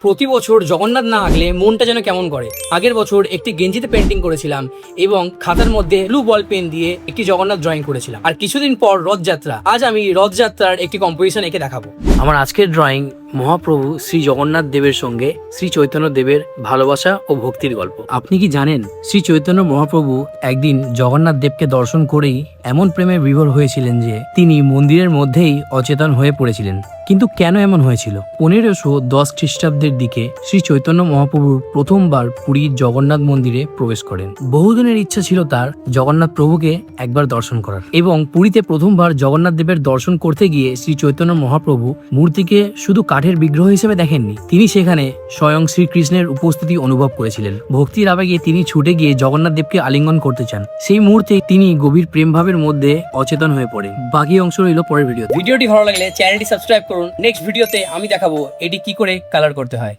প্রতি বছর জগন্নাথ না আঁকলে মনটা যেন কেমন করে। আগের বছর একটি গেঞ্জিতে পেন্টিং করেছিলাম এবং খাতার মধ্যে ব্লু বল পেন দিয়ে একটি জগন্নাথ ড্রয়িং করেছিলাম। আর কিছুদিন পর রথযাত্রা, আজ আমি রথযাত্রার একটি কম্পোজিশন এঁকে দেখাবো। আমার আজকের ড্রয়িং মহাপ্রভু শ্রী জগন্নাথ দেবের সঙ্গে শ্রী চৈতন্য দেবের ভালোবাসা ও ভক্তির গল্প। আপনি কি জানেন শ্রী চৈতন্য মহাপ্রভু একদিন জগন্নাথ দেবকে দর্শন করেই এমন প্রেমে বিভোর হয়েছিলেন যে তিনি মন্দিরের মধ্যেই অচেতন হয়ে পড়েছিলেন। কিন্তু কেন এমন হয়েছিল? 1510 খ্রিস্টাব্দের দিকে শ্রী চৈতন্য মহাপ্রভু প্রথমবার পুরীর জগন্নাথ মন্দিরে প্রবেশ করেন। বহুদিনের ইচ্ছা ছিল তার জগন্নাথ প্রভুকে একবার দর্শন করার, এবং পুরীতে প্রথমবার জগন্নাথ দেবের দর্শন করতে গিয়ে শ্রী চৈতন্য মহাপ্রভু মূর্তিকে শুধু কাঠের বিগ্রহ হিসেবে দেখেননি, তিনি সেখানে স্বয়ং শ্রীকৃষ্ণের উপস্থিতি অনুভব করেছিলেন। ভক্তির আবেগে তিনি ছুটে গিয়ে জগন্নাথ দেবকে আলিঙ্গন করতে চান। সেই মুহূর্তে তিনি গভীর প্রেম ভাবের মধ্যে অচেতন হয়ে পড়েন। বাকি অংশ রইল পরের ভিডিওতে। ভিডিওটি ভালো লাগলে চ্যানেলটি সাবস্ক্রাইব করুন। নেক্সট ভিডিওতে আমি দেখাবো এটি কি করে কালার করতে হয়।